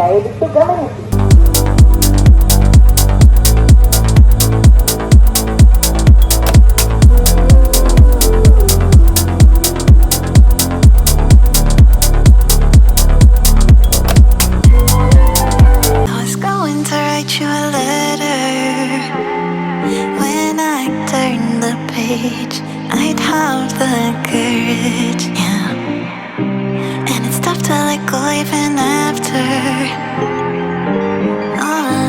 ದಯವಿಟ್ಟು ಗಮನಿಸಿ. I'd have the courage, yeah. And it's tough to let go even after.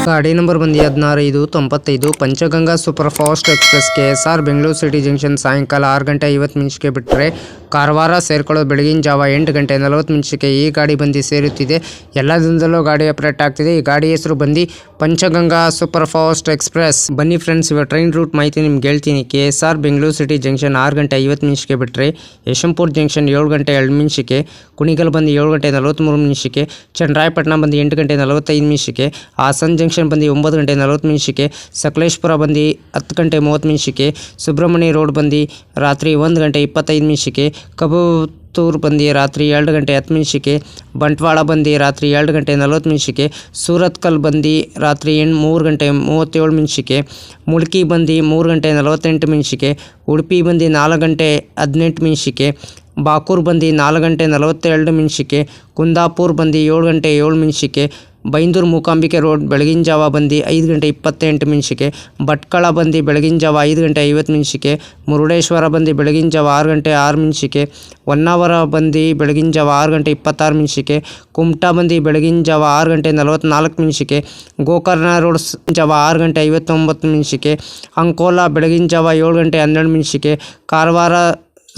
ಗಾಡಿ number ಬಂದು 16-5-95 Panchganga super fast express KSR Bengaluru city junction ಸಾಯಂಕಾಲ 6:50 ಬಿಟ್ಟರೆ ಕಾರವಾರ ಸೇರ್ಕೊಳ್ಳೋದು ಬೆಳಗಿನ ಜಾವ 8:40 ಈ ಗಾಡಿ ಬಂದು ಸೇರುತ್ತಿದೆ. ಎಲ್ಲ ದಿನದಲ್ಲೂ ಗಾಡಿ ಆಪರೇಟ್ ಆಗ್ತಿದೆ. ಈ ಗಾಡಿ ಹೆಸರು ಬಂದು ಪಂಚಗಂಗಾ ಸೂಪರ್ ಫಾಸ್ಟ್ ಎಕ್ಸ್ಪ್ರೆಸ್. ಬನ್ನಿ ಫ್ರೆಂಡ್ಸ್, ಇವಾಗ ಟ್ರೈನ್ ರೂಟ್ ಮಾಹಿತಿ ನಿಮ್ಗೆ ಹೇಳ್ತೀನಿ. KSR ಬೆಂಗಳೂರು ಸಿಟಿ ಜಂಕ್ಷನ್ 6:50 ಬಿಟ್ಟರೆ ಯಶವಂತಪುರ ಜಂಕ್ಷನ್ 7:02 ಕುಣಿಗಲ್ ಬಂದು 7:43 ಚನ್ನರಾಯಪಟ್ಟಣ ಬಂದು 8:45 ಹಾಸನ್ ಜಂಕ್ಷನ್ ಬಂದು 9:40 ಸಕಲೇಶ್ಪುರ ಬಂದು 10:30 ಸುಬ್ರಹ್ಮಣ್ಯ ರೋಡ್ ಬಂದು ರಾತ್ರಿ 1:25 ಕಬೂತೂರು ಬಂದು ರಾತ್ರಿ 2:10 ಬಂಟ್ವಾಳ ಬಂದು ರಾತ್ರಿ 2:40 ಸೂರತ್ಕಲ್ ಬಂದು ರಾತ್ರಿ 3:37 ಮುಲ್ಕಿ ಬಂದು 3:48 ಉಡುಪಿ ಬಂದು 4:18 ಬಾಕೂರ್ ಬಂದು 4:42 ಕುಂದಾಪುರ್ ಬಂದು 7:07 ಬೈಂದೂರು ಮೂಕಾಂಬಿಕೆ ರೋಡ್ ಬೆಳಗಿನ ಜಾವ ಬಂದು 5:28 ಭಟ್ಕಳ ಬಂದು ಬೆಳಗಿನ ಜಾವ 5:50 ಮುರುಡೇಶ್ವರ ಬಂದು ಬೆಳಗಿನ ಜಾವ 6:06 ಹೊನ್ನಾವರ ಬಂದು ಬೆಳಗಿನ ಜಾವ 6:26 ಕುಮಟಾ ಬಂದು ಬೆಳಗಿನ ಜಾವ 6:44 ಗೋಕರ್ಣ ರೋಡ್ ಜಾವ 6:59 ಅಂಕೋಲಾ ಬೆಳಗಿನ ಜಾವ 7:12 ಕಾರವಾರ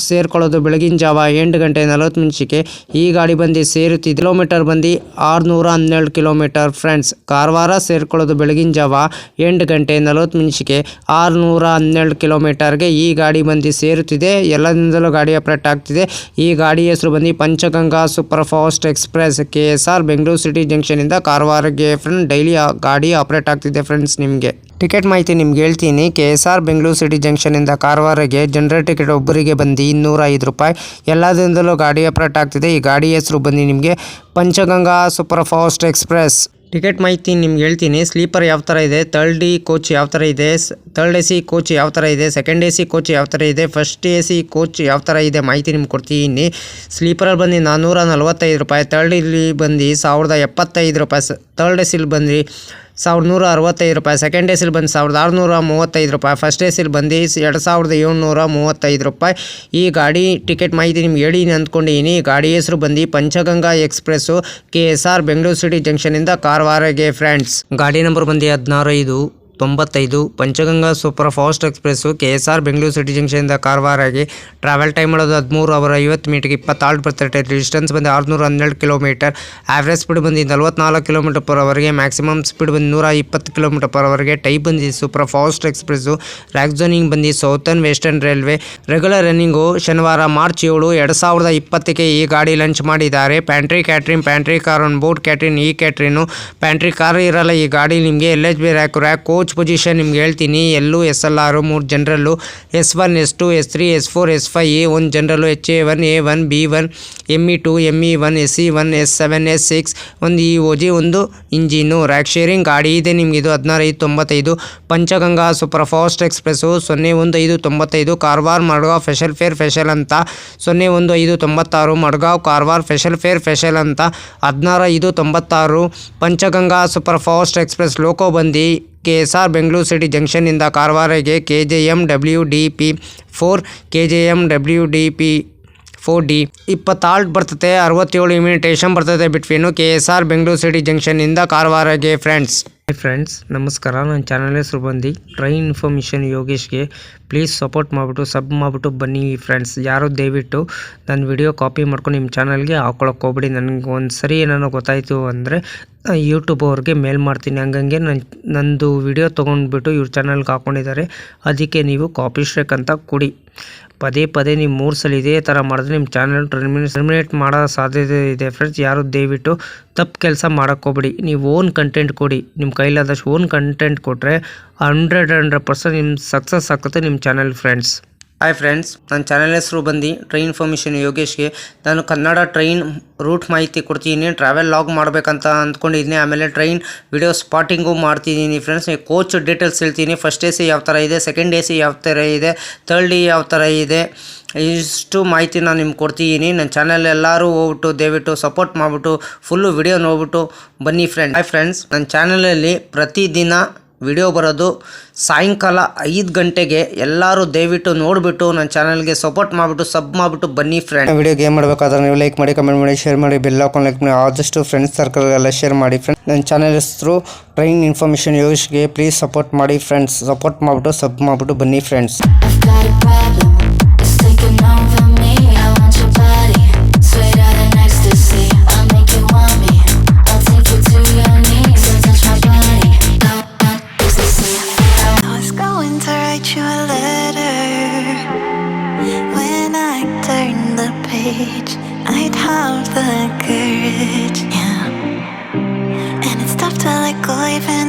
ಸೇರ್ಕೊಳ್ಳೋದು ಬೆಳಗಿನ ಜಾವ 8:40 ಈ ಗಾಡಿ ಬಂದು ಸೇರುತ್ತಿದೆ. ಕಿಲೋಮೀಟರ್ ಬಂದು 612 ಕಿಲೋಮೀಟರ್ ಫ್ರೆಂಡ್ಸ್. ಕಾರವಾರ ಸೇರ್ಕೊಳ್ಳೋದು ಬೆಳಗಿನ ಜಾವ 8:40 612 ಕಿಲೋಮೀಟರ್ಗೆ ಈ ಗಾಡಿ ಬಂದು ಸೇರುತ್ತಿದೆ. ಎಲ್ಲ ದಿನದಲ್ಲೂ ಗಾಡಿ ಆಪರೇಟ್ ಆಗ್ತಿದೆ. ಈ ಗಾಡಿ ಹೆಸರು ಬಂದು Panchganga super fast express KSR Bengaluru city ಜಂಕ್ಷನಿಂದ ಕಾರವಾರಗೆ ಫ್ರೆಂಡ್ ಡೈಲಿ ಗಾಡಿ ಆಪರೇಟ್ ಆಗ್ತಿದೆ ಫ್ರೆಂಡ್ಸ್. ನಿಮಗೆ ಟಿಕೆಟ್ ಮಾಹಿತಿ ನಿಮ್ಗೆ ಹೇಳ್ತೀನಿ. KSR ಬೆಂಗಳೂರು ಸಿಟಿ ಜಂಕ್ಷನಿಂದ ಕಾರವಾರಗೆ ಜನರಲ್ ಟಿಕೆಟ್ ಒಬ್ಬರಿಗೆ ಬಂದು 205 ರೂಪಾಯಿ. ಎಲ್ಲ ದಿನದಲ್ಲೂ ಗಾಡಿ ಆಪರೇಟ್ ಆಗ್ತಿದೆ. ಈ ಗಾಡಿ ಹೆಸರು ಬಂದು ನಿಮಗೆ Panchaganga super fast express. Ticket ಮಾಹಿತಿ ನಿಮ್ಗೆ ಹೇಳ್ತೀನಿ. ಸ್ಲೀಪರ್ ಯಾವ ಥರ ಇದೆ, ಥರ್ಡ್ ಕೋಚ್ ಯಾವ ಥರ ಇದೆ, ಥರ್ಡ್ AC ಕೋಚ್ ಯಾವ ಥರ ಇದೆ, ಸೆಕೆಂಡ್ AC ಕೋಚ್ ಯಾವ ಥರ ಇದೆ, ಫಸ್ಟ್ AC ಕೋಚ್ ಯಾವ ಥರ ಇದೆ ಮಾಹಿತಿ ನಿಮ್ಗೆ ಕೊಡ್ತೀನಿ. ಸ್ಲೀಪರಲ್ಲಿ ಬಂದು 445 ರೂಪಾಯಿ, ಥರ್ಡ್ ಇಲ್ಲಿ ಬಂದು 1075 ರೂಪಾಯಿ, ಥರ್ಡ್ ACಲಿ ಬಂದು 1165 ರೂಪಾಯಿ, ಸೆಕೆಂಡ್ ACಲಿ ಬಂದು 1635 ರೂಪಾಯಿ, ಫಸ್ಟ್ ACಲಿ ಬಂದು 2735 ರೂಪಾಯಿ. ಈ ಗಾಡಿ ಟಿಕೆಟ್ ಮಾಹಿತಿ ನಿಮ್ಗೆ ಹೇಳಿ ಅಂದ್ಕೊಂಡಿದ್ದೀನಿ. ಗಾಡಿ ಹೆಸರು ಬಂದು Panchganga express KSR Bengaluru city ಜಂಕ್ಷನಿಂದ ಕಾರವಾರಗೆ ಫ್ರೆಂಡ್ಸ್. ಗಾಡಿ ನಂಬರ್ ಬಂದು 16-5-95 Panchganga super fast express KSR Bengaluru city ಜಂಕ್ಷನಿಂದ ಕಾರವಾರಗೆ. ಟ್ರಾವೆಲ್ ಟೈಮ್ ಮಾಡೋದು 13 ಅವರ್ 50 ಮಿನಿಟ್ಗೆ 26 ಬರ್ತದೆ. ಡಿಸ್ಟೆನ್ಸ್ ಬಂದು 612 ಕಿಲೋಮೀಟರ್. ಆವ್ರೇಜ್ ಸ್ಪೀಡ್ ಬಂದು 44 ಕಿಲೋಮೀಟರ್ ಪರ್ ಅವರ್ಗೆ. ಮ್ಯಾಕ್ಸಿಮಮ್ ಸ್ಪೀಡ್ ಬಂದು 120 ಕಿಲೋಮೀಟರ್ ಪರ್ ಅವರ್ಗೆ. ಟೈಪ್ ಬಂದು super fast express. Rack zoning ಬಂದು southern western railway. Regular running ಶನಿವಾರ ಮಾರ್ಚ್ 7, 2020 ಈ ಗಾಡಿ ಲಾಂಚ್ ಮಾಡಿದ್ದಾರೆ. Pantry catering, pantry car on board catering, ಈ ಕ್ಯಾಟ್ರಿನು ಪ್ಯಾಂಟ್ರಿ ಕಾರ್ ಇರಲ್ಲ ಈ ಗಾಡಿ ನಿಮಗೆ. LHB ರ್ಯಾಕ್ ಕೋಚ್ ಪೊಸಿಷನ್ ನಿಮ್ಗೆ ಹೇಳ್ತೀನಿ. ಎಲ್ಲು SLR 3 ಜನರಲ್ಲು, S1 S2 S3 S4 S5 A1 ಜನರಲ್ಲು, HA1 A1 B1 ME2 ME1 SE1 S7 S6 ಒಂದು EOG ಒಂದು ಇಂಜಿನು. ರ್ಯಾಕ್ ಶೇರಿಂಗ್ ಗಾಡಿ ಇದೆ ನಿಮ್ಗೆ. ಇದು 16-5-95 Panchganga super fast express 01-5-95 Karwar Madgaon special fare special ಅಂತ. 01-5-96 Madgaon Karwar special fare special ಅಂತ. 16-5-96 Panchganga super fast express. Loco ಬಂದು KSR Bengaluru city ಜಂಕ್ಷನ್ನಿಂದ ಕಾರವಾರಗೆ KJMWDP 4 KJMWDP 4D 20 ಬರ್ತದೆ. 67 ಇಮಿಟೇಷನ್ ಬರ್ತದೆ ಬಿಟ್ವೀನು KSR ಬೆಂಗಳೂರು ಸಿಟಿ ಜಂಕ್ಷನ್ನಿಂದ ಕಾರವಾರಗೆ ಫ್ರೆಂಡ್ಸ್. ಫ್ರೆಂಡ್ಸ್ ನಮಸ್ಕಾರ, ನನ್ನ ಚಾನಲ್ ಹೆಸರು ಬಂದು ಟ್ರೈನ್ ಇನ್ಫಾರ್ಮೇಷನ್ ಯೋಗೇಶ್ಗೆ. ಪ್ಲೀಸ್ ಸಪೋರ್ಟ್ ಮಾಡಿಬಿಟ್ಟು ಸಬ್ ಮಾಡಿಬಿಟ್ಟು ಬನ್ನಿ ಫ್ರೆಂಡ್ಸ್. ಯಾರು ದಯವಿಟ್ಟು ನನ್ನ ವಿಡಿಯೋ ಕಾಪಿ ಮಾಡ್ಕೊಂಡು ನಿಮ್ಮ ಚಾನಲ್ಗೆ ಹಾಕೊಳಕ್ಕೆ ಹೋಗ್ಬಿಡಿ. ನನಗೆ ಒಂದು ಸರಿ ಏನಾರು ಗೊತ್ತಾಯಿತು ಅಂದರೆ ಯೂಟ್ಯೂಬ್ ಅವ್ರಿಗೆ ಮೇಲ್ ಮಾಡ್ತೀನಿ. ಹಂಗಂಗೆ ನಂದು ವಿಡಿಯೋ ತೊಗೊಂಡ್ಬಿಟ್ಟು ಇವ್ರ ಚಾನಲ್ಗೆ ಹಾಕ್ಕೊಂಡಿದ್ದಾರೆ. ಅದಕ್ಕೆ ನೀವು ಕಾಪಿ ಸ್ಟ್ರೈಕ್ ಅಂತ ಕೊಡಿ. ಪದೇ ನೀವು 3 ಸಲ ಇದೇ ಥರ ಮಾಡಿದ್ರೆ ನಿಮ್ಮ ಚಾನಲ್ ಟರ್ಮಿನೇಟ್ ಮಾಡೋ ಸಾಧ್ಯತೆ ಇದೆ ಫ್ರೆಂಡ್ಸ್. ಯಾರು ದಯವಿಟ್ಟು ತಪ್ಪು ಕೆಲಸ ಮಾಡೋಕ್ಕೋಗ್ಬಿಡಿ. ನೀವು ಓನ್ ಕಂಟೆಂಟ್ ಕೊಡಿ. ನಿಮ್ಮ ಕೈಲಾದಷ್ಟು ಓನ್ ಕಂಟೆಂಟ್ ಕೊಟ್ಟರೆ 100% ನಿಮ್ಮ ಸಕ್ಸಸ್ ಆಗುತ್ತೆ ನಿಮ್ಮ ಚಾನಲ್ ಫ್ರೆಂಡ್ಸ್. ಹಾಯ್ ಫ್ರೆಂಡ್ಸ್, ನನ್ನ ಚಾನಲ್ ಹೆಸರು ಬಂದು ಟ್ರೈನ್ ಇನ್ಫಾರ್ಮೇಷನ್ ಯೋಗೇಶ್ಗೆ. ನಾನು ಕನ್ನಡ ಟ್ರೈನ್ ರೂಟ್ ಮಾಹಿತಿ ಕೊಡ್ತೀನಿ. ಟ್ರಾವೆಲ್ ಲಾಗ್ ಮಾಡಬೇಕಂತ ಅಂದ್ಕೊಂಡಿದ್ದೀನಿ. ಆಮೇಲೆ ಟ್ರೈನ್ ವಿಡಿಯೋ ಸ್ಪಾಟಿಂಗು ಮಾಡ್ತಿದ್ದೀನಿ ಫ್ರೆಂಡ್ಸ್. ಕೋಚ್ ಡೀಟೇಲ್ಸ್ ಹೇಳ್ತೀನಿ. ಫಸ್ಟ್ ಎ ಸಿ ಯಾವ ಥರ ಇದೆ, ಸೆಕೆಂಡ್ ಎ ಸಿ ಯಾವ ಥರ ಇದೆ, ಥರ್ಡ್ ಎ ಯಾವ ಥರ ಇದೆ, ಇಷ್ಟು ಮಾಹಿತಿ ನಾನು ನಿಮ್ಗೆ ಕೊಡ್ತಿದ್ದೀನಿ. ನನ್ನ ಚಾನಲ್ ಎಲ್ಲರೂ ಹೋಗ್ಬಿಟ್ಟು ದಯವಿಟ್ಟು ಸಪೋರ್ಟ್ ಮಾಡಿಬಿಟ್ಟು ಫುಲ್ಲು ವಿಡಿಯೋ ನೋಡ್ಬಿಟ್ಟು ಬನ್ನಿ ಫ್ರೆಂಡ್ಸ್. ಹಾಯ್ ಫ್ರೆಂಡ್ಸ್, ನನ್ನ ಚಾನಲಲ್ಲಿ ಪ್ರತಿದಿನ ವಿಡಿಯೋ ಬರೋದು ಸಾಯಂಕಾಲ 5 ಗಂಟೆಗೆ. ಎಲ್ಲರೂ ದಯವಿಟ್ಟು ನೋಡಿಬಿಟ್ಟು ನನ್ನ ಚಾನಲ್ಗೆ ಸಪೋರ್ಟ್ ಮಾಡಿಬಿಟ್ಟು ಸಬ್ ಮಾಡಿಬಿಟ್ಟು ಬನ್ನಿ ಫ್ರೆಂಡ್. ವಿಡಿಯೋಗೆ ಏನು ಮಾಡಬೇಕಾದ್ರೆ ನೀವು ಲೈಕ್ ಮಾಡಿ, ಕಮೆಂಟ್ ಮಾಡಿ, ಶೇರ್ ಮಾಡಿ, ಬೆಲ್ ಹಾಕೊಂಡು ಲೈಕ್ ಮಾಡಿ, ಆದಷ್ಟು ಫ್ರೆಂಡ್ಸ್ ಸರ್ಕಲ್ಗೆಲ್ಲ ಶೇರ್ ಮಾಡಿ ಫ್ರೆಂಡ್ಸ್. ನನ್ನ ಚಾನಲ್ ಹೆಸರು ಟ್ರೈನ್ ಇನ್ಫಾರ್ಮೇಷನ್ ಯೋಗೇಶ್ಗೆ. ಪ್ಲೀಸ್ ಸಪೋರ್ಟ್ ಮಾಡಿ ಫ್ರೆಂಡ್ಸ್. ಸಪೋರ್ಟ್ ಮಾಡಿಬಿಟ್ಟು ಸಬ್ ಮಾಡಿಬಿಟ್ಟು ಬನ್ನಿ friends. I'd have the courage, yeah. And it's tough to let go even